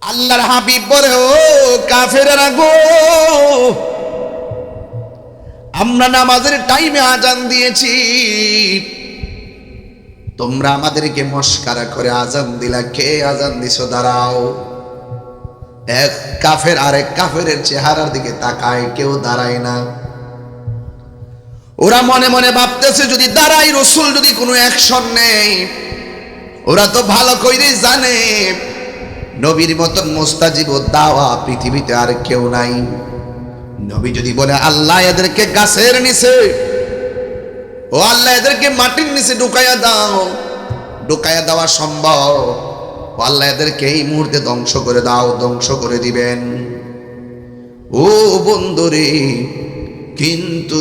আল্লাহর হাবিব বলে, ও কাফেরেরা গো, আমরা নামাজের টাইমে আজান দিয়েছি, তোমরা আমাদেরকে মস্কারা করে আজান দিলা। কে আজান দিছো? দাঁড়াও। এক কাফের আরেক কাফেরের চেহারার দিকে তাকায়, কেউ দাঁড়ায় না। ওরা মনে মনে ভাবতেছে, যদি দাঁড়াই রসুল যদি কোনো অ্যাকশন নেই। ওরা তো ভালো করেই জানে নবীর মতন মুস্তাজিব দাওয়া পৃথিবীতে আর কেউ নাই। নবী যদি বলে আল্লাহ এদেরকে গাছের নিচে, ও আল্লাহ এদেরকে মাটির নিচে ঢুকাইয়া দাও, ঢুকাইয়া দেওয়া সম্ভব। ও আল্লাহ এদেরকে এই মুহূর্তে ধ্বংস করে দাও, ধ্বংস করে দিবেন। ও বন্ধুরে, কিন্তু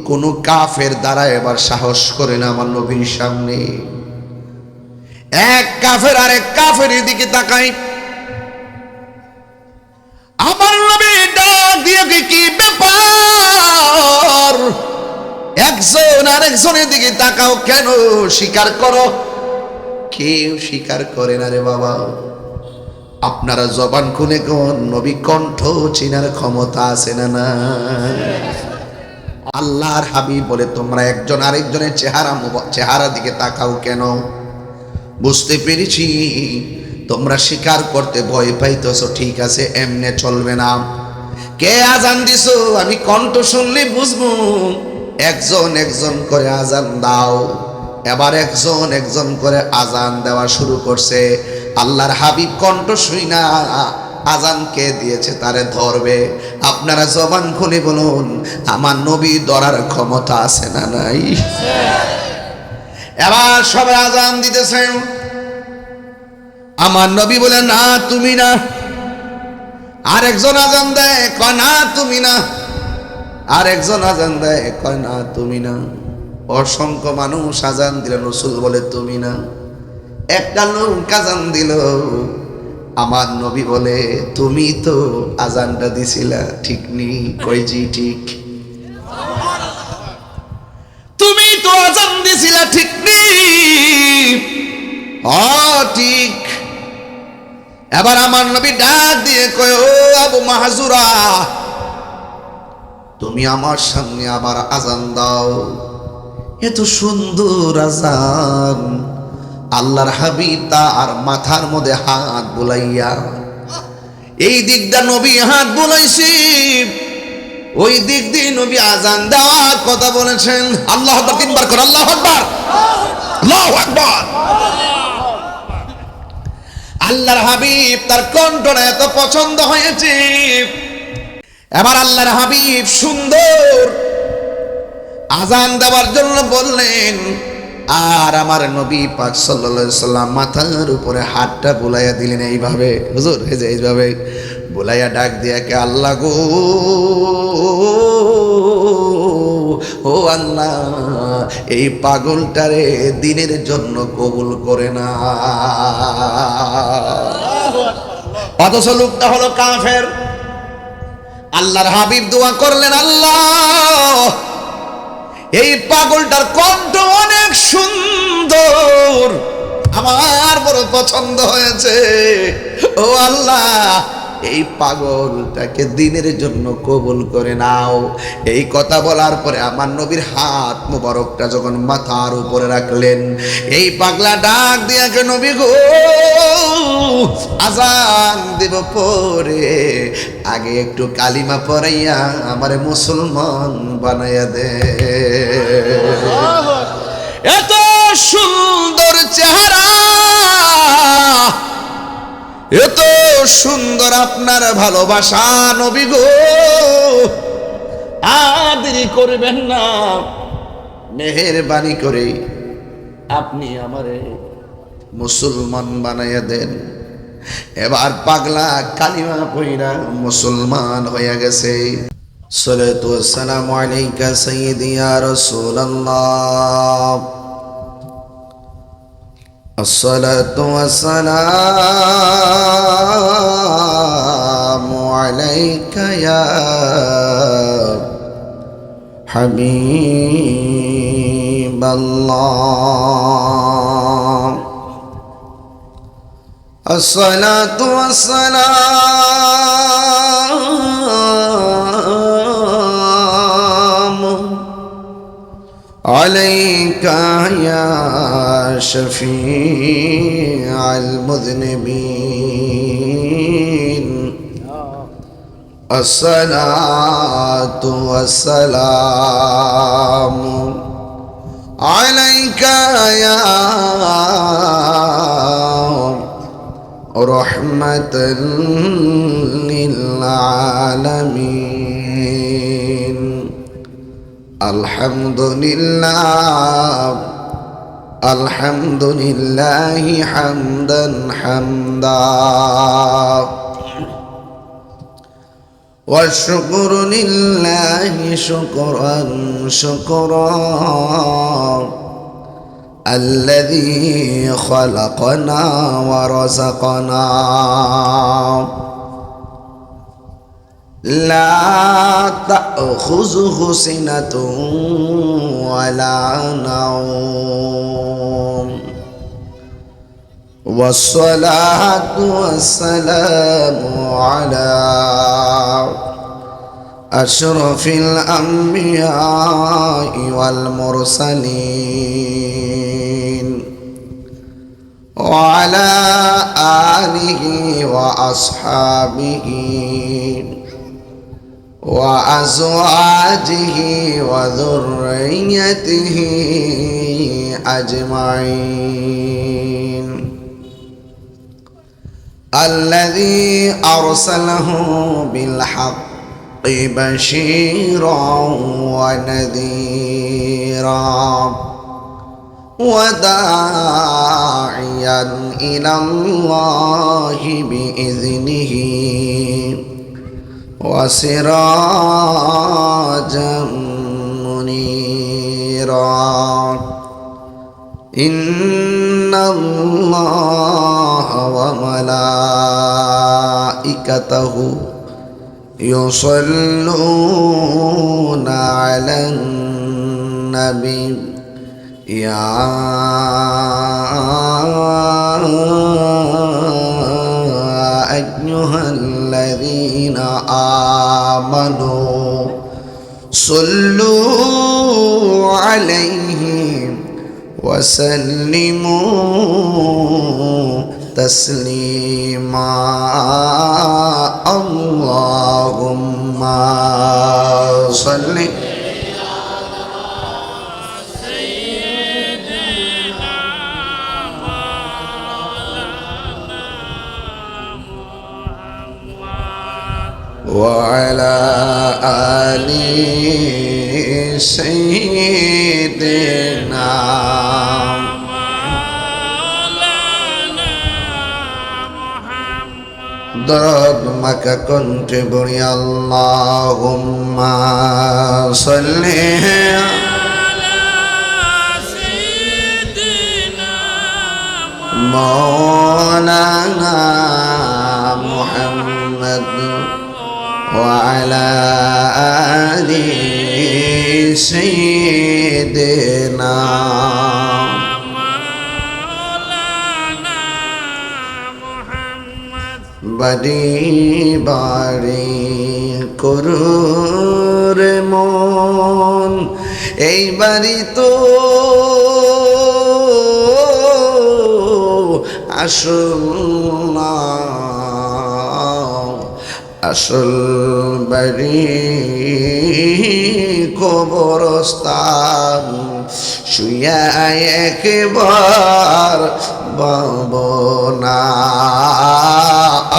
কোন কাফের দ্বারা এবার সাহস করে না আমার নবীর সামনে। এক কাফের আরেক কাফের দিকে তাকায়, আমার নবী ডাক দিয়ে, কি ব্যাপার? একজন আরেকজনের দিকে তাকাও কেন? স্বীকার করো। কেউ স্বীকার করে না রে বাবা। আপনারা জবান খুলে কোন নবী কণ্ঠ চিনার ক্ষমতা আছে না? না। আল্লাহর হাবিব বলে, তোমরা একজন আরেকজনের চেহারা দিকে তাকাও কেন? বুঝতে পেরেছি তোমরা স্বীকার করতে ভয় পাইতেছো। ঠিক আছে, এমনে চলবে না। কে আজান দিছো আমি কণ্ঠ শুনলে বুঝবো। একজন একজন করে আজান দাও। এবার একজন একজন করে আজান দেওয়া শুরু করছে। আল্লাহর হাবিব কণ্ঠ শুই না আজান কে দিয়েছে তারে ধরবে। আপনারা জবান খুলে বলুন, আমার নবী ধরার ক্ষমতা আছে না নাই? এবার সবাই আজান দিতেছে। আমার নবী বলে, না তুমি না। আরেকজন আজান দেয়, কয় না তুমি না। আরেকজন আজান দেয়, কয় না তুমি না। অসংখ্য মানুষ আজান দিল, রাসূল বলে তুমি না। একটা লোক আজান দিল, আমার নবী বলে, তুমি তো আজানটা দিছিলা, ঠিক নি? কই জি ঠিক। তুমি তো আজান দিছিলা, ঠিক নি? ঠিক। এবার আমার নবী ডাক দিয়ে কয়, ও আবু মাহজুরা, তুমি আমার সামনে আবার আজান দাও। এত সুন্দর আজান। আল্লাহর হাবিব তার মাথার মধ্যে হাত বুলাইয়া, এই দিক দিয়ে নবী হাত বুলাইছি, ওই দিক দিয়ে নবী আজান দেওয়ার কথা বলেছেন। আল্লাহু আকবার, তিনবার করে আল্লাহু আকবার, আল্লাহু আকবার। আল্লাহর হাবিব তার কণ্ঠটা এত পছন্দ হয়েছে। এবার আল্লাহর হাবিব সুন্দর আজান দেওয়ার জন্য বললেন, আর আমার নবী পাক সাল্লাল্লাহু আলাইহি সাল্লাম মাথার উপরে হাতটা বুলাইয়া দিলেন এইভাবে। হুজুর এই যে এইভাবে বুলাইয়া ডাক দিয়া, কে আল্লাহ গো, ও আল্লাহ, এই পাগলটারে দিনের জন্য কবুল করে না। অথচ লোকটা হলো কাফের। আল্লাহর হাবিব দোয়া করলেন, আল্লাহ এই পাগলটার কণ্ঠ অনেক সুন্দর, আমার বড় পছন্দ হয়েছে। ও আল্লাহ, এই পাগলটাকে দিনের জন্য কবুল করে নাও। এই কথা বলার পরে আমার নবীর হাত মোবারকটা যখন মাথার উপরে রাখলেন, এই পাগলা ডাক দিয়া, কে নবী গো, আজান দেব পরে আগে একটু কালিমা পড়াইয়া আমারে মুসলমান বানাইয়া দে। এত সুন্দর চেহারা, এত সুন্দর আপনার ভালোবাসা নবী গো, আর দেরি করবেন না, মেহেরবানি করে আপনি আমারে মুসলমান বানাইয়া দেন। এবার পাগলা কালিমা পড়া মুসলমান হয়ে গেছে। সালাতু ওয়াসসালামু আলাইকা সাইয়্যিদি ইয়া রাসূলুল্লাহ, আসসালাতু ওয়াসসালামু আলাইকা ইয়া হাবিবাল্লাহ, الصلاة والسلام عليك يا شفيع المذنبين الصلاة والسلام عليك يا رحمة للعالمين الحمد لله الحمد لله حمدا حمدا والشكر لله شكرا شكرا الذي خلقنا ورزقنا لا تأخذه سنة ولا نوم والصلاة والسلام على أشرف الأنبياء والمرسلين وعلى آله وأصحابه وأزواجه وذريته أجمعين الذي أرسله بالحق بشيرا ونذيرا وداعيا إلى الله بإذنه وسراجا منيرا إن الله وملائكته يصلون على النبي يا أيها الذين آمنوا صلوا عليه وسلموا تسليما اللهم صل وعلى آل سيدنا درد مكة كنت بري اللهم صل على سيدنا مولانا محمد وعلى آل سيدنا مولانا محمد بدي باري করুর মন এই বাড়ি তো আসল না আসল বাড়ি কবরস্থান শুয়া একবার বাবনা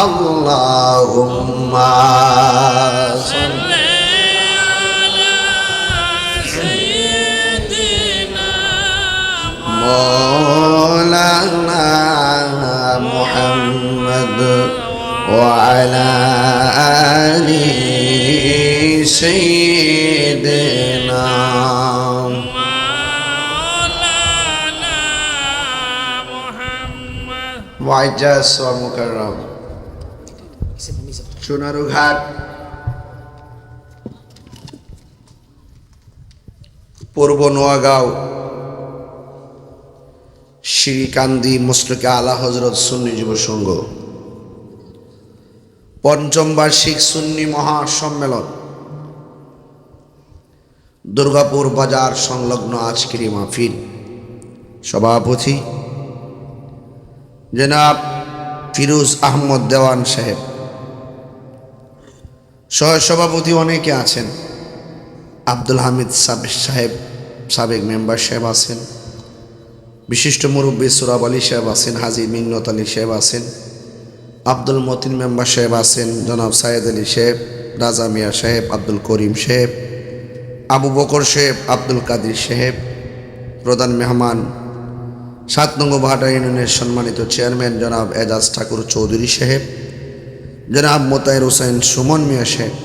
আল্লাহুম্মা সাল্লি আলা সাইয়্যিদিনা মাওলানা মুহাম্মদ وعلى آل سيدنا مولانا محمد معجز ومكرم সোনারুঘাট পূর্ব নোয়াগাঁও শ্রীকান্দি মুশরিকে আলা হযরত সুন্নি যুব সংঘ পঞ্চম বার্ষিক সুন্নি মহাসম্মেলন দুর্গাপুর বাজার সংলগ্ন আজকের এই মাহফিল সভাপতি জনাব ফিরোজ আহমদ দেওয়ান সাহেব, সহসভাপতি অনেকে আছেন, আব্দুল হামিদ সাহেব সাবেক মেম্বার সাহেব আছেন, বিশিষ্ট মুরব্বী সুরাব আলী সাহেব আছেন, হাজী মিন্নত আলী সাহেব আছেন, আব্দুল মতিন মেম্বার সাহেব আছেন, জনাব সাইদ আলী সাহেব, রাজা মিয়া সাহেব, আব্দুল করিম সাহেব, আবু বকর সাহেব, আব্দুল কাদির সাহেব, প্রধান মেহমান ৭ নং ভাটা ইউনিয়নের সম্মানিত চেয়ারম্যান জনাব এজাজ ঠাকুর চৌধুরী সাহেব, জনাব মোতায়ের হোসেন সুমন মিয়া সাহেব।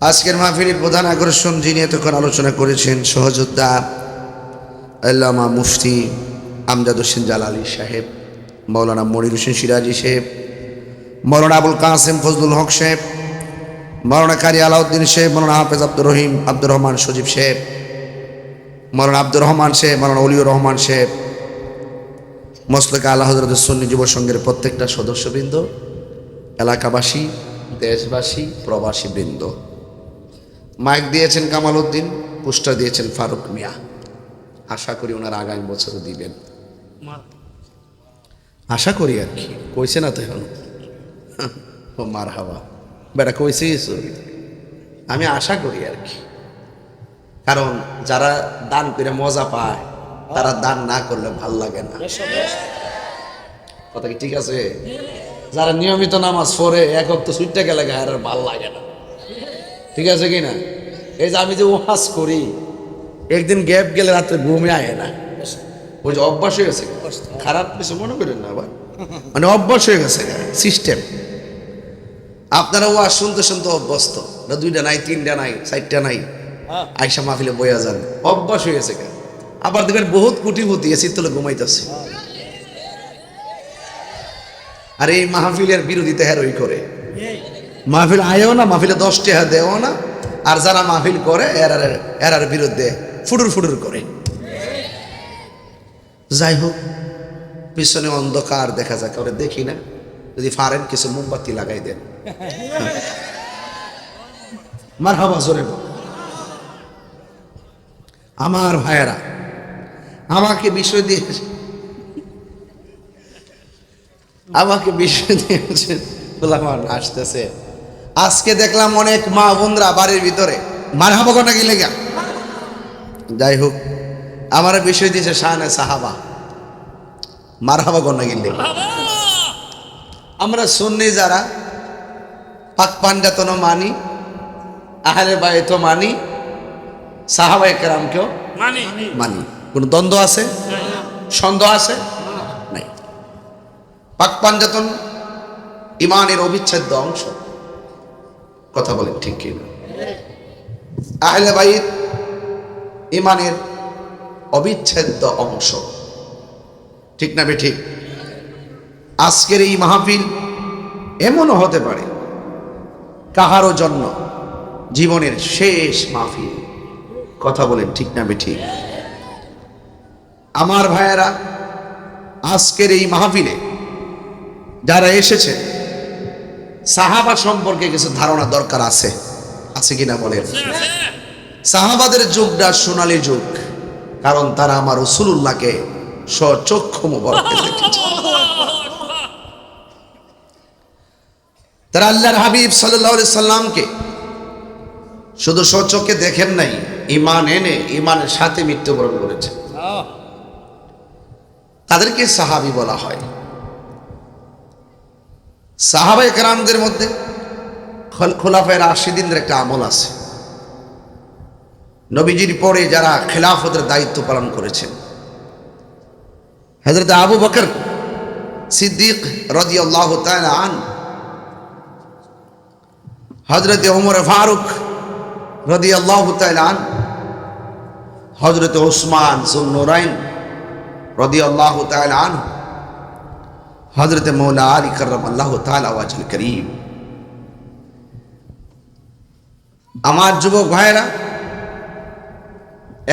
আজকের মাহফিলের প্রধান আকর্ষণ যিনি এতক্ষণ আলোচনা করেছেন সহযোদ্ধা আল্লামা মুফতি আমজাদ হোসেন জালালী সাহেব, মৌলানা মনির হোসেন সিরাজি সাহেব, মৌলানা আবুল কাসেম ফজলুল হক সাহেব, মৌলানা কারি আলাউদ্দিন সাহেব, মৌলানা হাফেজ আব্দুর রহমান সজীব সাহেব, মৌলানা আব্দুর রহমান সাহেব, মৌলানা অলিউর রহমান সাহেব, মসলকে আলা হযরত সুন্নি যুব সংঘের প্রত্যেকটা সদস্যবৃন্দ, এলাকাবাসী, দেশবাসী, প্রবাসী বৃন্দ। মাইক দিয়েছেন কামাল উদ্দিন, পোস্টার দিয়েছেন ফারুক মিয়া। আশা করি ওনার আগামী বছর দিবেন, আশা করি আর কি। কইছে না তো এখন ও মার হাওয়া বেটা কইছে, আমি আশা করি আর কি। কারণ যারা দান করে মজা পায় তারা দান না করলে ভাল লাগে না। কথা কি ঠিক আছে? যারা নিয়মিত নামাজ পড়ে এক হপ্তাহ ছুটতে গেলে আর ভাল লাগে না, ঠিক আছে কি না? এই যে আমি যে ওয়াজ করি, একদিন গ্যাপ গেলে রাত্রে ঘুমে আয় না, ওই যে অভ্যাস হয়ে গেছে। খারাপ কিছু মনে করেন না আবার, মানে অভ্যাস হয়ে গেছে সিস্টেম। আপনারা ওয়াজ শুনতে শুনতে অভ্যস্ত, 2টা নাই, 3টা নাই, 4টা নাই, আইসা মাহফিলে বইয়া যান, অভ্যাস হয়ে গেছে। আবার দেখবেন বহুত কুটিপতি এসির তলে ঘুমাইতেছে, আর এই মাহফিলের বিরোধিতা হেরোই করে। মাহফিল আয়ও না, মাহফিলে 10 টাকা দেও না, আর যারা মাহফিল করে এরার বিরুদ্ধে ফুটুর করে। যাই হোক, পিছনে অন্ধকার দেখা যায়, কাউরে দেখি না, যদি পারেন কিছু মোমবাতি লাগাই দেন। মারহাবা, জোরে বল। আমার ভাইয়েরা, আমাকে বিষয় দিয়েছেন আসতেছে। আজকে দেখলাম অনেক মা বোনরা বাড়ির ভিতরে মারহাবা কোনটা গেলে গা। যাই হোক, আমার বিষয় দিয়েছে শানে সাহাবা, মারহাবা কোনটা গেলে। আমরা সুন্নি যারা পাক পাঞ্জাতনও মানি, আহলে বাইতও মানি, সাহাবায়ে কেরামকেও মানি। কোন দ্বন্দ্ব আছে? সন্দেহ আছে? নাই। পাক পাঞ্জাতন ইমানের অবিচ্ছেদ্য অংশ। কথা বলেন ঠিক কি না? আহলে বাইত ইমানের অবিচ্ছেদ্য অংশ, ঠিক না বেঠিক? আজকের এই মাহফিল এমনও হতে পারে কাহারও জন্য জীবনের শেষ মাহফিল। কথা বলেন ঠিক না বেঠিক? আমার ভাইয়েরা, আজকের এই মাহফিলে যারা এসেছে, সাহাবা সম্পর্কে কিছু ধারণা দরকার আছে কিনা বলেন? সাহাবাদের যুগটা সোনালী যুগ, কারণ তারা আমার রাসূলুল্লাহকে স্বচক্ষু মুবারকে দেখেছে। তারা আল্লাহর হাবিব সাল্লাল্লাহু আলাইহি সাল্লামকে শুধু স্বচক্ষে দেখেন নাই, ঈমান এনে ঈমানের সাথে মৃত্যুবরণ করেছে। তাদেরকে সাহাবী বলা হয়। সাহাবায়ে কেরামদের মধ্যে খোলাফায়ে রাশিদিনদের একটা আমল আছে। নবীজির পরে যারা খেলাফতের দায়িত্ব পালন করেছেন, হযরত আবু বকর সিদ্দিক রাদিয়াল্লাহু তাআলা আনহু, হযরত ওমর ফারুক রাদিয়াল্লাহু তাআলা আনহু, হযরত ওসমান যুন্নুরাইন রাদিয়াল্লাহু তাআলা আনহু, হযরত মৌলা আলী কাররামাল্লাহু তাআলা ওয়াজহুল করিম। আমার যুবক ভাইয়েরা,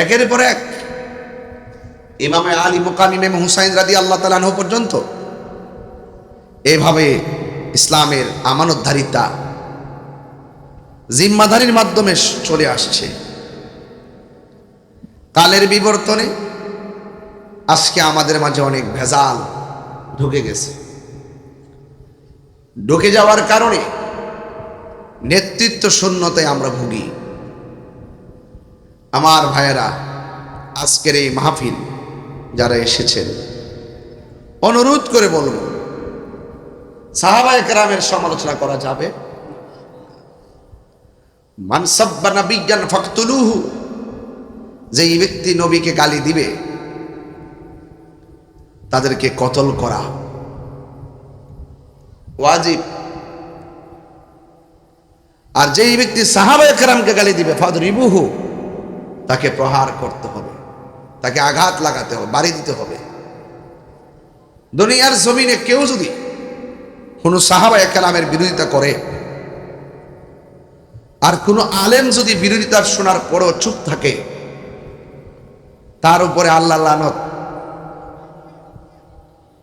একের পর এক ইমামে আলী মুকাম ইমাম হুসাইন রাদিয়াল্লাহু তাআলা আনহু পর্যন্ত এভাবে ইসলামের আমানতধারিতা জিম্মাদারির মাধ্যমে চলে আসছে। কালের বিবর্তনে আজকে আমাদের মাঝে অনেক ভেজাল ঢুকে গেছে। ঢুকে যাওয়ার কারণে নেতৃত্ব শূন্যতায় আমরা ভুগি। আমার ভাইয়েরা, আজকের এই মাহফিল যারা এসেছেন, অনুরোধ করে বলবো, সাহাবায়ে কেরামের সমালোচনা করা যাবে? মান সাব্বা নাবিয়্যান ফাকতুলুহু, যেই ব্যক্তি নবীকে গালি দিবে তাদেরকে কতল করা ওয়াজিব। আর যেই ব্যক্তি সাহাবায়ে কেরামকে গালি দিবে ফাদরিবুহু, তাকে প্রহার করতে হবে, তাকে আঘাত লাগাতে হবে, বাড়ি দিতে হবে। দুনিয়ার জমিনে কেউ যদি কোনো সাহাবায়ে কেরামের বিরোধিতা করে আর কোনো আলেম যদি বিরোধিতার শোনার পরও চুপ থাকে, তার উপরে আল্লাহ লানত,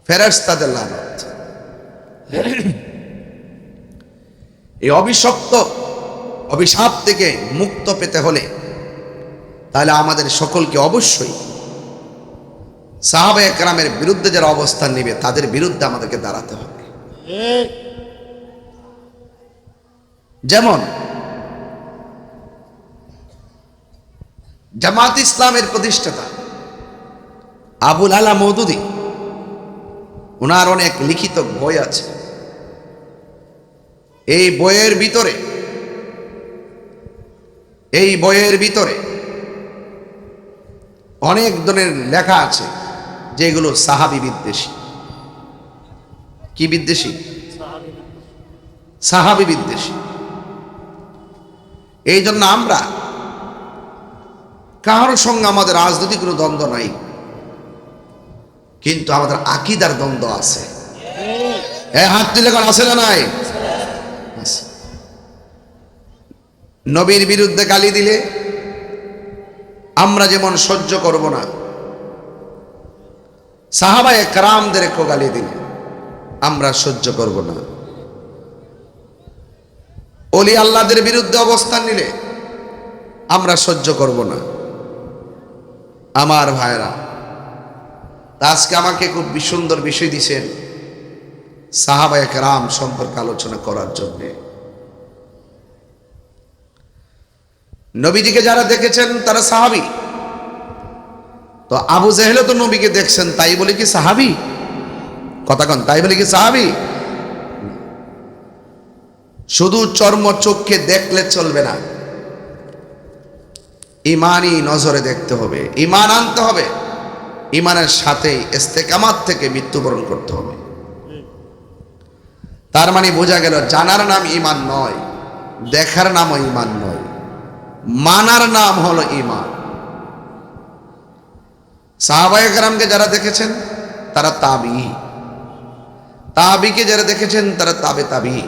ফেরেশতাদের লানত। এই অভিশাপ থেকে মুক্ত পেতে হলে তাহলে আমাদের সকলকে অবশ্যই সাহাবায়ে কেরামের বিরুদ্ধে যারা অবস্থান নেবে তাদের বিরুদ্ধে আমাদেরকে দাঁড়াতে হবে। যেমন জামাত ইসলামের প্রতিষ্ঠাতা আবুল আলা মওদুদী, ওনার অনেক লিখিত বই আছে। এই বইয়ের ভিতরে অনেক ধরনের লেখা আছে যেগুলো সাহাবী বিদ্বেষী। কি বিদ্বেষী? সাহাবী বিদ্বেষী। এই জন্য আমরা কারোর সঙ্গে আমাদের রাজনৈতিক কোনো দ্বন্দ্ব নাই, কিন্তু আমাদের আকীদার দ্বন্দ্ব আছে। হাত তুলে কোন আছে না নাই? নবীর বিরুদ্ধে গালি দিলে আমরা যেমন সহ্য করব না, সাহাবায়ে কেরামদেরকেও গালি দিলে আমরা সহ্য করব না। ওলি আল্লাহদের বিরুদ্ধে অবস্থান নিলে আমরা সহ্য করব না। আমার ভাইরা, আজকে আমাকে খুব সুন্দর বিষয় দিয়েছেন সাহাবায়ে কেরাম সম্পর্কে আলোচনা করার জন্য। নবীজিকে যারা দেখেছেন তারা সাহাবী। তো আবু জেহেলও তো নবীকে দেখছেন, তাই বলে কি সাহাবী? কথা কন, তাই বলে কি সাহাবী? শুধু চর্মচক্ষে দেখলে চলবে না, ইমানই নজরে দেখতে হবে, ইমান আনতে হবে। ইমানের সাথে ইস্তেকামাত থেকে মৃত্যুবরণ করতে হবে। তার মানে বোঝা গেল জানার নাম ইমান নয়, দেখার নামও ইমান নয়, মানার নাম হলো ইমান। সাহাবায়ে কেরামকে যারা দেখেছেন তারা তাবিঈ, তাবিকে যারা দেখেছেন তারা তাবে তাবিঈ।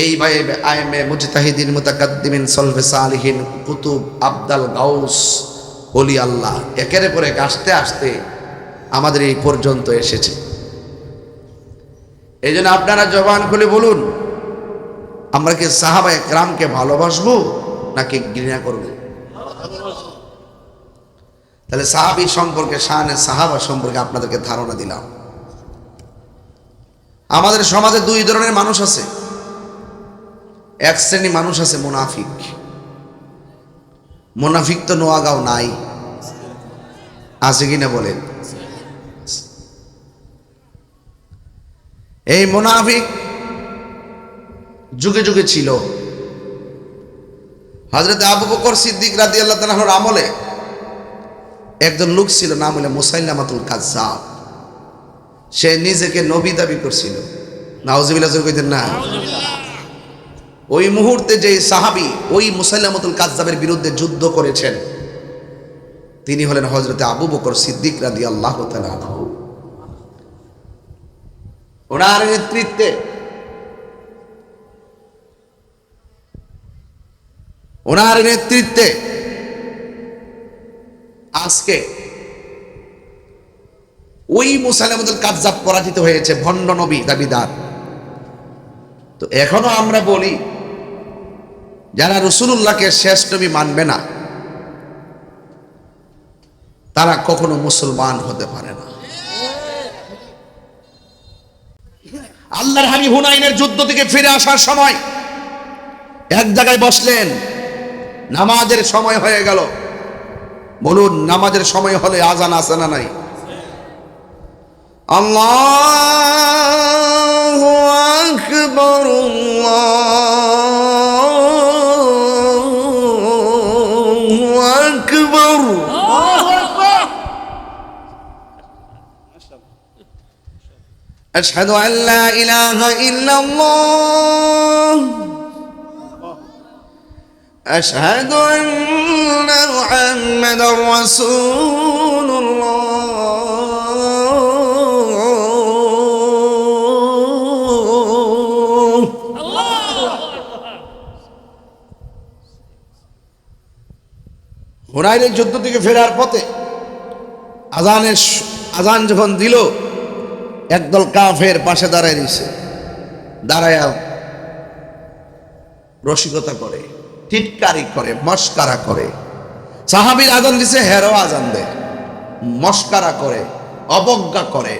এই ভাই আইমে মুজতাহিদিন মুতাকাদ্দিমিন সলফে সালিহিন কুতুব আবদাল গাউস ওলি আল্লাহ একের পরে আস্তে আস্তে আমাদের এই পর্যন্ত এসেছে। এই জন্য আপনারা জবান খুলে বলুন, আমরা কি সাহাবায়ে কেরামকে ভালোবাসবো নাকি ঘৃণা করব? তাহলে সাহাবী সম্পর্কে, শানে সাহাবা সম্পর্কে আপনাদেরকে ধারণা দিলাম। আমাদের সমাজে দুই ধরনের মানুষ আছে। এক শ্রেণী মানুষ আছে মুনাফিক। মুনাফিক তো নোয়াগাঁও নাই, আছে কিনা বলেন? এই মুনাফিক যুগে যুগে ছিল। হযরত আবু বকর সিদ্দিক রাদিয়াল্লাহু তাআলার আমলে একজন লোক ছিল, নাম হলো মুসাইলামাতুল কাজ্জাব। সে নিজেকে নবী দাবি করছিল। নাউজুবিল্লাহ কইতেন না? ওই মুহূর্তে যে সাহাবী ওই মুসাইলামাতুল কাজ্জাবের বিরুদ্ধে যুদ্ধ করেছেন তিনি হলেন হযরত আবু বকর সিদ্দিক রাদিয়াল্লাহু তাআলা আনহু। ওনার নেতৃত্বে আজকে ওই মুসাইলামুল কাযযাব পরাজিত হয়েছে, ভণ্ড নবী দাবিদার। তো এখনো আমরা বলি যারা রাসূলুল্লাহকে শেষ নবী মানবে না তারা কখনো মুসলমান হতে পারে না। আল্লাহর হাবিব হুনাইনের যুদ্ধ থেকে ফিরে আসার সময় এক জায়গায় বসলেন, নামাজের সময় হয়ে গেল। বলুন, নামাজের সময় হলে আজান আছে না নাই? আল্লাহু আকবার, আল্লাহু আকবার। আশহাদু আল্লা ইলাহা ইল্লাল্লাহ, আশহাদু আন্না মুহাম্মাদার রাসূলুল্লাহ। হুনাইনের যুদ্ধ থেকে ফেরার পথে আজান যখন দিল, একদল কাফের পাশে দাঁড়ায় দিছে, দাঁড়ায় রসিকতা করে, টিটকারি করে, মস্কারা করে। সাহাবীর আজান দিছে, হেরো আজান দেয়, মস্কারা করে, অবজ্ঞা করে,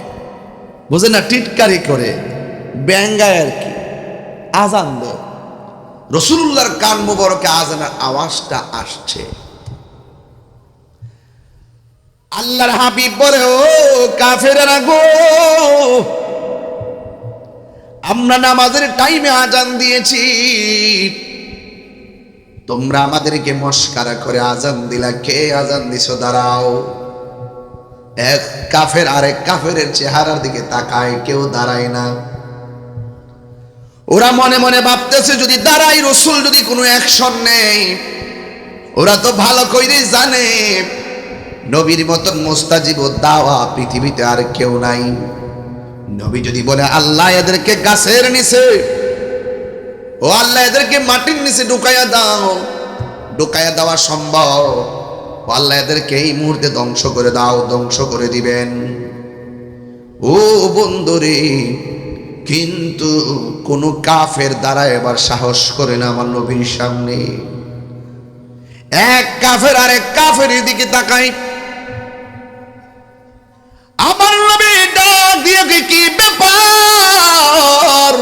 বুঝে না, টিটকারি করে, ব্যঙ্গায় আর কি, আজান দেয়। রাসূলুল্লাহর কান মুবারকে আজানের আওয়াজটা আসছে। আল্লাহর হাবিব বলে, ও কাফেরেরা গো, আমরা নামাজের টাইমে আজান দিয়েছি, তোমরা আমাদেরকে মস্কারা করে আজান দিলা। কে আজান দিছো? দাঁড়াও। এক কাফের আরেক কাফেরের চেহারার দিকে তাকায়, কেউ দাঁড়ায় না। ওরা মনে মনে ভাবতেছে যদি দাঁড়াই, রাসূল যদি কোনো অ্যাকশন নেই। ওরা তো ভালো করেই জানে নবীর মতন মুস্তাজিব দাওয়া পৃথিবীতে আর কেউ নাই। নবী যদি বলে আল্লাহ এদেরকে গাছের নিচে, ও আল্লাহ এদেরকে মাটির নিচে ঢুকাইয়া দাও, ঢুকাইয়া দেওয়া সম্ভব। ও আল্লাহ এদেরকে এই মুহূর্তে ধ্বংস করে দাও, ধ্বংস করে দিবেন। ও বন্ধুরে, কিন্তু কোন কাফের দ্বারা এবার সাহস করে না আমার নবীর সামনে। এক কাফের আরেক কাফের দিকে তাকাই, আমার নবী ডাক দিয়ে কি ব্যাপার,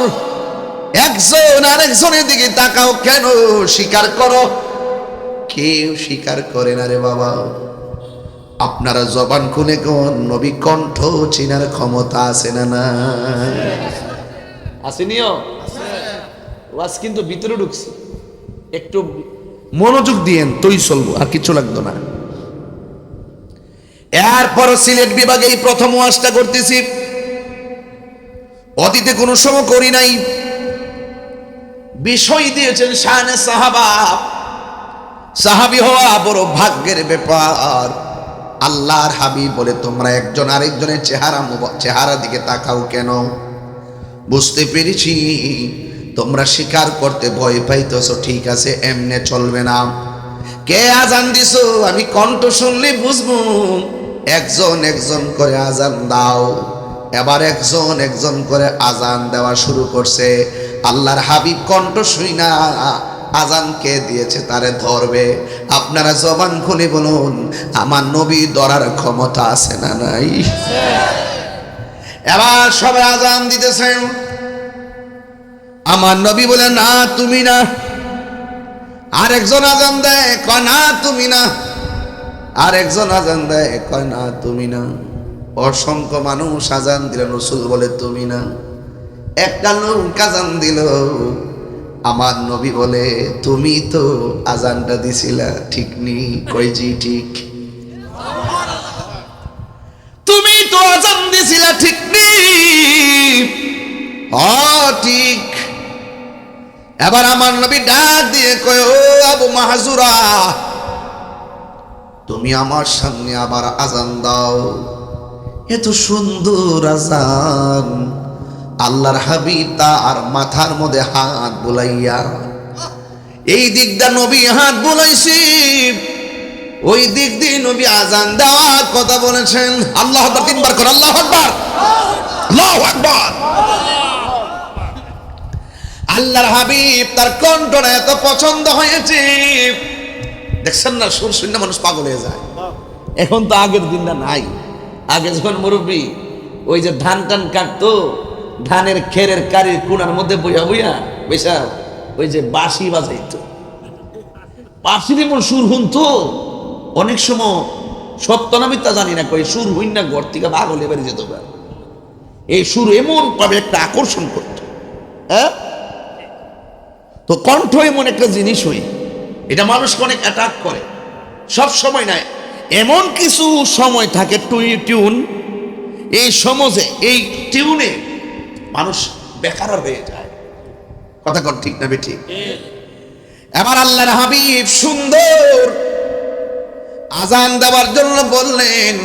একজন আরেকজনের দিকে তাকাও কেন, স্বীকার করো। কেউ স্বীকার করে না রে বাবা। আপনারা জবান খুলে কোন নবী কণ্ঠ চিনার ক্ষমতা আছে না? না আসেনিও, ওয়াজ কিন্তু ভিতরে ঢুকছি, একটু মনোযোগ দিয়েন তোই চলবো, আর কিছু লাগতো না। এরপর সিলেট বিভাগে এই প্রথম ওয়াজটা করতেছি, অতীতে কোনো সময় করি নাই। বিষয় দিয়েছেন শানে সাহাবা। সাহাবী হওয়া বড় ভাগ্যের ব্যাপার। আল্লাহর হাবিব বলে তোমরা একজন আরেকজনের চেহারা দিকে তাকাও কেন? বুঝতে পেরেছি তোমরা স্বীকার করতে ভয় পাইতেছো, ঠিক আছে, এমনে চলবে না। কে আজান দিছো আমি কণ্ঠ শুনলে বুঝবো। একজন একজন করে আজান দাও। এবার একজন একজন করে আজান দেওয়া শুরু করছে। আল্লাহর হাবিব কণ্ঠ শুই না আজান কে দিয়েছে তারে ধরবে। আপনারা জবান খুলে বলুন, আমার নবী ধরার ক্ষমতা আছে না নাই? এবার সবাই আজান দিতেছেন। আমার নবী বলে না তুমি না। আরেকজন আজান দেয়, কয় না তুমি না। আরেকজন আজান দেয়, কয় না তুমি না। অসংখ্য মানুষ আজান দিল, রাসূল বলে তুমি না। একটা লোক আজান দিল, আমার নবী বলে তুমি তো আজানটা দিছিলা, ঠিক নেই? কই জি ঠিক। তুমি তো আজান দিছিলা, ঠিক নেই? ঠিক। এবার আমার নবী ডাক দিয়ে কয়, ও আবু মাহজুরা, তুমি আমার সামনে আবার আজান দাও। এত সুন্দর আজান। আল্লাহর হাবিব তার মাথার মধ্যে হাত বুলাইয়া, এই দিকটা নবী হাত বুলাইছি, ওই দিক দিয়ে নবী আজান দেওয়ার কথা বলেছেন। আল্লাহু আকবার, তিনবার করে আল্লাহু আকবার, আল্লাহু আকবার। আল্লাহর হাবিব তার কণ্ঠটা এত পছন্দ হয়েছে, দেখছেন না সুর শুনে মানুষ পাগল হয়ে যায়। এখন তো আগের দিনটা নাই। আগে যখন মুরব্বী ওই যে ধান টান কাটতো, ধানের খেরের কারির কোনার মধ্যে বইয়া বইয়া বেশা ওই যে বাঁশি বাজাইতো, বাঁশির এমন সুর শুনতো। অনেক সময় সত্য না মিথ্যা জানি না, কই সুর হইন না ঘর থেকে ভাগ হলে বেরিয়ে যেত। এই সুর এমন ভাবে একটা আকর্ষণ করত। হ্যাঁ, তো কণ্ঠ এমন একটা জিনিস হই, এটা মানুষকে অনেক অ্যাটাক করে। সব সময় নয়, এমন কিছু সময় থাকে টিউন, এই সমাজে এই টিউনে মানুষ বেকার হয়ে যায়। কথা কর ঠিক না বেঠি? এবার আল্লাহর হাবিব সুন্দর আজান দেওয়ার জন্য বললেন,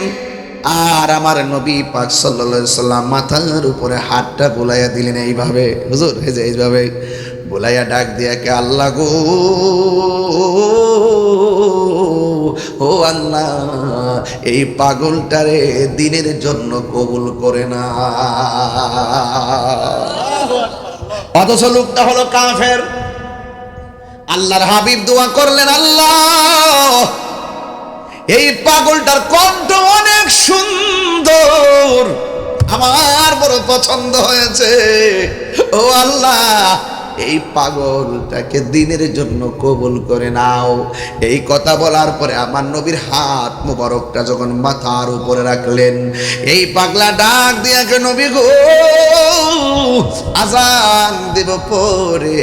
আর আমার নবী পাক সাল্লাল্লাহু আলাইহি সাল্লাম মাথার উপরে হাতটা বুলাইয়া দিলেন এইভাবে। হুজুর এই যে এইভাবে বুলাইয়া ডাক দিয়া কে, আল্লাহ গো, ও আল্লাহ, এই পাগলটারে দিনের জন্য কবুল করে না। অথচ লোকটা হলো কাফের। আল্লাহর হাবিব দোয়া করলেন, আল্লাহ এই পাগলটার কণ্ঠ অনেক সুন্দর, আমার বড় পছন্দ হয়েছে। ও আল্লাহ, এই পাগলটাকে দিনের জন্য কবুল করে নাও। এই কথা বলার পরে আমার নবীর হাত মোবারকটা যখন মাথার উপরে রাখলেন, এই পাগলা ডাক দিয়া কে, নবী গো, আজান দেব পরে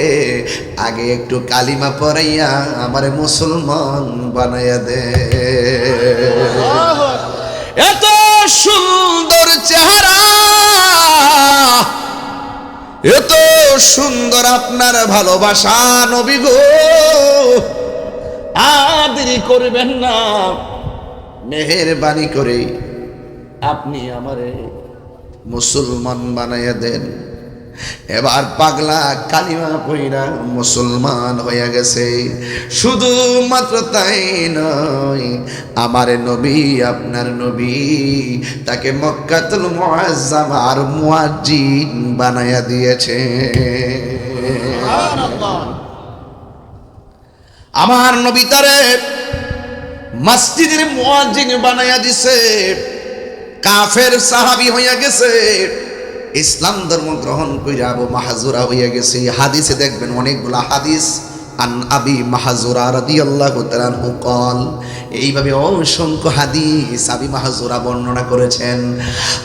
আগে একটু কালিমা পড়াইয়া আমারে মুসলমান বানাইয়া দে। এত সুন্দর চেহারা, এত সুন্দর আপনার ভালোবাসা, নবী গো, আর দেরি করবেন না, মেহেরবানি করে আপনি আমারে মুসলমান বানাইয়া দেন। এবার পাগলা কালিমা পইরা মুসলমান হইয়া গেছে। শুধু মাত্র তাই নয়, আমার নবী, আপনার নবী, তাকে মক্কাতুল মুআজ্জামার মুয়াজ্জিন বানাইয়া দিয়েছে। আমার নবী তারে মসজিদের মুয়াজ্জিন বানাইয়া দিছে। কাফের সাহাবী হইয়া গেছে, ইসলাম ধর্ম গ্রহণ কইরা আবু মাহজুরা হইয়া গেছে। হাদিসে দেখবেন অনেকগুলা হাদিস, আন আবি মাহজুরা রাদিয়াল্লাহু তাআলা আনহু قال, এইভাবে অসংখ্য হাদিস আবি মাহজুরা বর্ণনা করেছেন।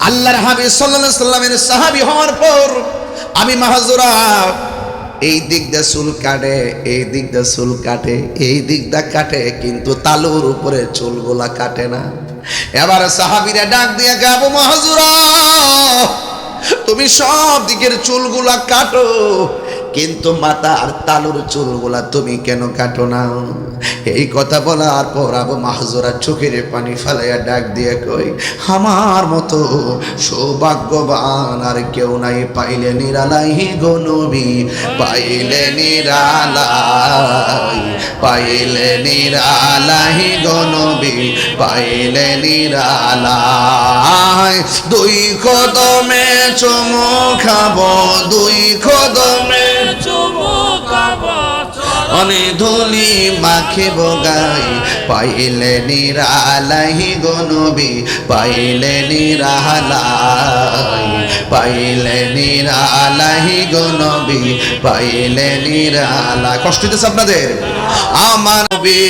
আল্লাহর হাবিব সাল্লাল্লাহু আলাইহি সাল্লামের সাহাবী হওয়ার পর আবি মাহজুরা এই দিক দিয়ে চুল কাটে, এই দিক দিয়ে চুল কাটে, এই দিক দিয়ে কাটে, কিন্তু তালুর উপরে চুলগুলা কাটে না। এবার সাহাবীরা ডাক দিয়ে কে, আবু মাহজুরা, তুমি সব দিকের চুলগুলা কাটো, কিন্তু মাথার তালুর চুলগুলা তুমি কেন কাটো না? এই কথা বলার পর আবু মাহজুরা চোখের পানি ফেলাইয়া ডাক দিয়ে কই, আমার মতো সৌভাগ্যবান আর কেউ নাই, পাইলে নিরালাই গো নবী, পাইলে নিরালাই, পাইলে নিরালাই গো নবী, পাইলে নিরালাই। দুই কদমে চুমু খাবো, দুই কদমে চুমু খাবো, অনে ধুলি মাখিব গাই, পাইলে নিরালাই গো নবী, পাইলে নিরালাই, পাইলে নিরালাই গো নবী, পাইলে নিরালাই। কষ্ট হইতেছে আপনাদের? আমার নবী,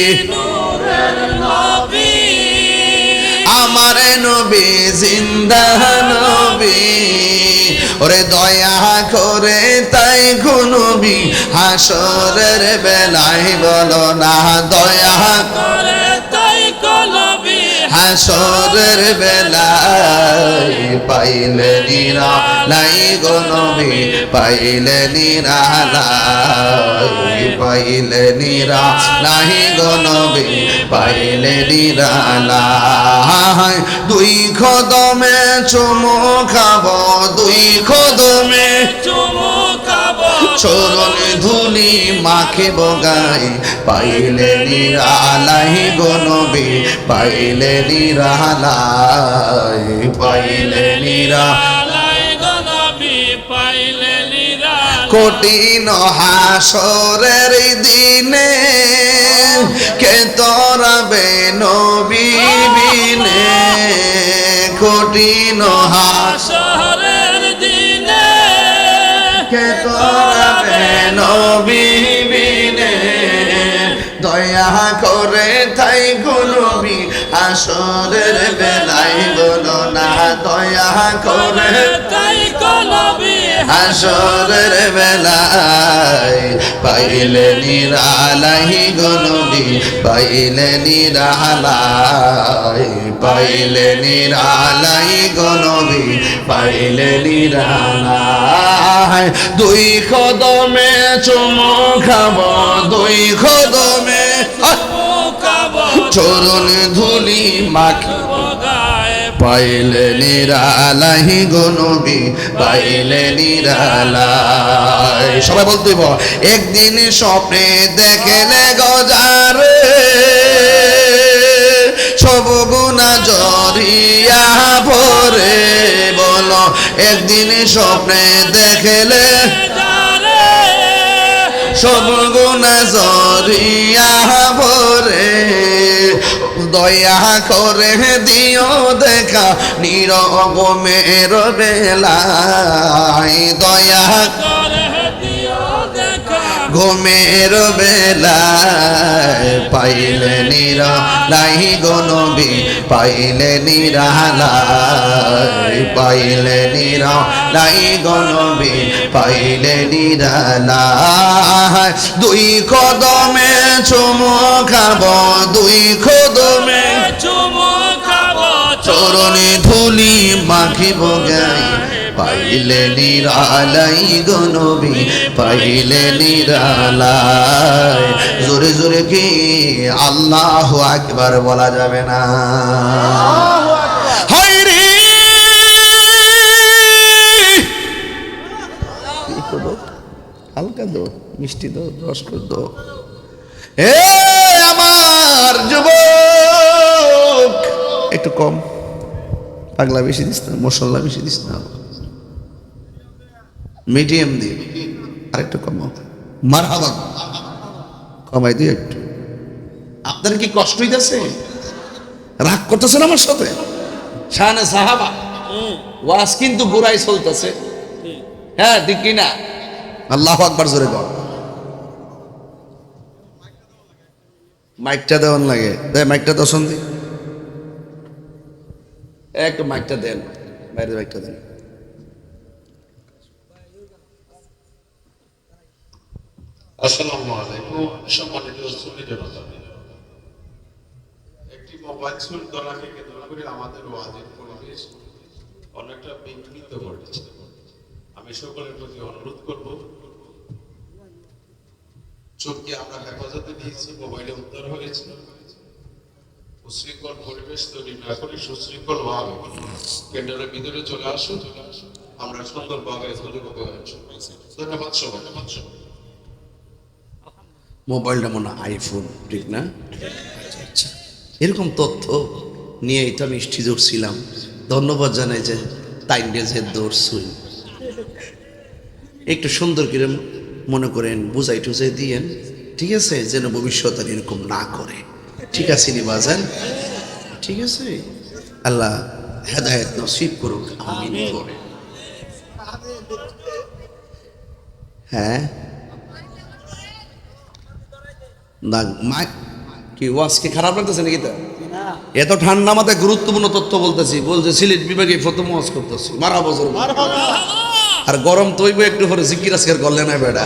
আমার নবী জিন্দা নবী, ওরে দয়া করে তাই গো নবী, হাসরের বেলায় বলো না, দয়া করে তাই গো নবী, হাসরের বেলায় পাইলে নিরালাই গো নবী, পাইলে নিরালাই, পাইলে নিরালাই গো নবী, পাইলে নিরালাই। দুই কদমে চুমু খাবো, দুই কদমে চুমু খাবো, চরণ ধুলি ধুলি মাখিব গায়ে, পাইলে নিরালাই গো নবী, পাইলে নিরালাই, পাইলে নিরালাই গো নবী, পাইলে নিরালাই। কঠিন হাসরের দিনে কে তরাবে নবী বিনে, কঠিন হাসরের দিনে কে তরাবে নবী বিনে, দয়া করে তাই গো নবী হাসরের বেলায় বলো না, দয়া করে তাই গো নবী হাসরের বেলায়, পাইলে নিরালাই গো নবী, পাইলে নিরালাই, পাইলে নিরালাই গো নবী, পাইলে নিরালাই। দুই কদমে চুমু খাবো, দুই কদমে চরণ ধুলি মাখিব গায়ে, পাইলে নিরালাই গো নবী, পাইলে নিরালাই। সবাই বলতে একদিন স্বপ্নে দেখলে গজারে, সব গুনাহ জড়িয়া ভরে, বলো একদিন স্বপ্নে দেখলে সব গুনাহ জড়িয়া ভরে, দয়া করে দিও দেখা নিরগমের বেলায়, দয়া করে দিও দেখা ঘুমের বেলায়, পাইলে নিরালাই গো নবী, পাইলে নিরালাই, পাইলে নিরালাই গো নবী, পাইলে নিরালাই। দুই কদমে চুমু খাবো, দুই কদমে চুমু খাবো, চরণে ধুলি মাখিব গায়ে, পাইলে নিরালাই গো নবী, পাইলে নিরালাই। জোরে জোরে কি আল্লাহু আকবার বলা যাবে না? হায়রে হালকা দো, মিষ্টি দো, রস দো। হে আমার যুবক, একটু কম, পাগলা বেশি দিস না, মশলা বেশি দিস না, মিডিয়াম দিয়ে আরেকটু কমাও, মারহাবা কমাই দিয়ে একটু। আপনার কি কষ্ট হইতেছে? রাগ করতেছেন আমার সাথে? শানে সাহাবা ওয়াজ কিন্তু বুড়াই চলতেছে, হ্যাঁ ঠিক কিনা? আল্লাহু আকবার জোরে বল। মাইকটা দেওয়ান লাগে, মাইকটা তো শুনতি, একটু মাইকটা দেন, বাইরে মাইকটা দেন। আসসালামু আলাইকুম। সম্মানিত সুন্নি জনতা, একটি মোবাইল ফোন দলাকে কেন্দ্র করে আমাদের ওয়াজের পরিবেশ অনেকটা বিঘ্নিত ঘটেছে। আমি সকলের প্রতি অনুরোধ করব, চোখকে আমরা হেফাজতে নিয়েছি, মোবাইলে উদ্ধার হয়েছে, উশৃঙ্খল পরিবেশ তৈরি না করে সুশৃঙ্খল ভাবে কেন্দ্রের ভিতরে চলে আসুন, আমরা সুন্দরভাবে ধন্যবাদ সবাই। মোবাইলটা মনে হয় আইফোন, ঠিক না? আচ্ছা, এরকম তথ্য নিয়েই তো আমি স্টিজোর ছিলাম। ধন্যবাদ জানাই যে তাইন্ডে যে দৌড়ছুই একটু সুন্দর করে মনে করেন বুঝাই টুজাই দিয়েন, ঠিক আছে, যেন ভবিষ্যতে এরকম না করে। ঠিক আছে নি বাজান? ঠিক আছে, আল্লাহ হেদায়েত নসিব করুক, আমিন করে। হ্যাঁ না কি ওয়াজ কি খারাপ লাগতেছে নাকি? তা এত ঠান্ডা মাথায় গুরুত্বপূর্ণ তথ্য বলতেছি, বলছে সিলেট বিভাগে প্রথম ওয়াজ করতেছি, মারা বছর আর গরম তৈব একটু পরে জিকির আজকের করলে না বেটা,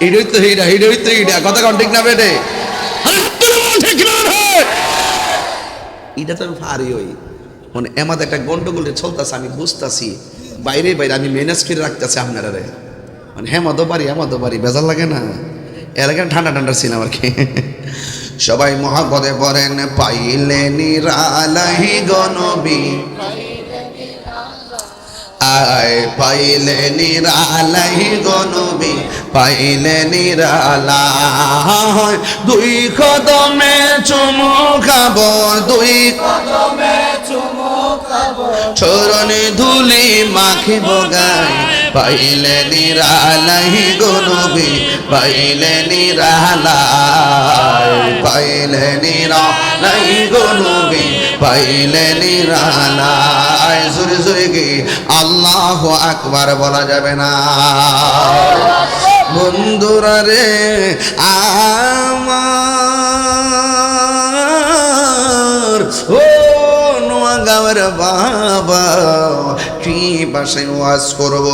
হিডই তো হিডা, হিডই তো হিডা, কথা কন ঠিক না বেটে? এটা তো আমি পারি ওই মানে এমাদ একটা গন্ডগোল চলতেছে, আমি বুঝতেছি, বাইরে বাইরে আমি ম্যানেজ করে রাখতেছি আপনারা রে, মানে হেমাদও পারি আমাদও পারি, বেজার লাগে না? এলাকায় ঠান্ডা ঠান্ডা ছিলাম আর কি। সবাই মহাপদে পড়েন, পাইলে নিরালাই গো নবী, আয় পাইলে নিরালাই গো নবী পাইলে নিরালাই দুই কদমে চুমু খাবো দুই চরণে ধুলি মাখিব গায় পাইলে নিরালাই গো নবী পাইলে নিরালাই পাইলে নিরালাই গো নবী পাইলে নিরালাই জোরে জোরে কি আল্লাহু আকবার বলা যাবে না বন্ধুরা রে আমার ও নোয়াগাঁওয়ের বাবা কি ভাষায় ওয়াজ করব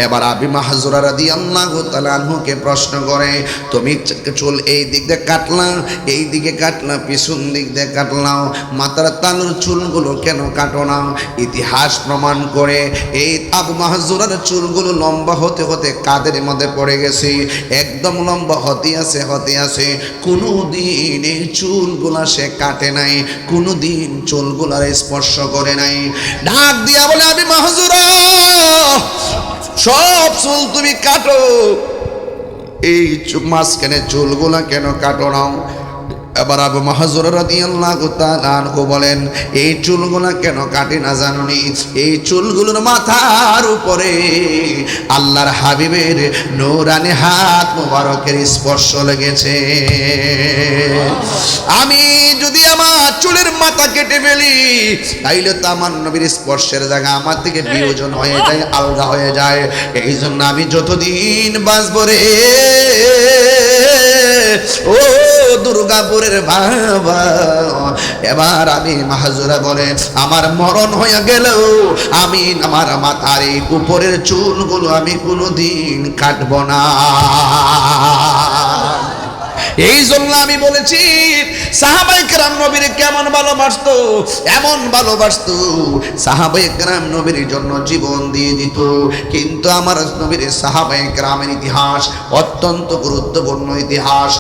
এবার আবি মাহজুরা রাদিয়াল্লাহু তাআলা আনহুকে প্রশ্ন করে তুমি চুল এই দিক দিয়ে কাটলা এই দিকে কাটলা পিছন দিক দিয়ে কাটলাও মাথার তালুর চুলগুলো কেন কাটো না ইতিহাস প্রমাণ করে এই আবু মাহজুরার চুলগুলো লম্বা হতে হতে কাদের মধ্যে পড়ে গেছে একদম লম্বা হতে আছে কোনোদিন এই চুলগুলা সে কাটে নাই কোনোদিন চুলগুলার স্পর্শ করে নাই ডাক দিয়া বলে আবি মাহজুরা সব চুল তুমি কাটো এই মাঝখানে চুলগুলা কেন কাটো নাও এবার আবু মাহজুরা রাদিয়াল্লাহু তাআলা আনহু বলেন এই চুলগুলা কেন কাটে না জানুনি এই চুলগুলোর মাথার উপরে আল্লাহর হাবিবের নূরানি হাত মোবারকের স্পর্শ লেগেছে আমি যদি আমার চুলের মাথা কেটে ফেলি তাইলে তো আমার নবীর স্পর্শের জায়গা আমার থেকে বিয়োজন হয়ে যায় আলগা হয়ে যায় এই জন্য আমি যতদিন বাঁচবো রে ও দুর্গাপুরের বাবা এবার আমি মাহজুরা বলে আমার মরণ হয়ে গেলেও আমি আমার মাথার এই উপরের চুলগুলো আমি কোনোদিন কাটবো না এই জন্য আমি বলেছি সাহাবায়ে কেরাম নবীর কেমন ভালোবাসতো এমন ভালোবাসতো সাহাবায়ে কেরাম নবীর জন্য জীবন দিয়ে দিত কিন্তু আমার নবীর সাহাবায়ে কেরামের ইতিহাস অত্যন্ত গুরুত্বপূর্ণ ইতিহাস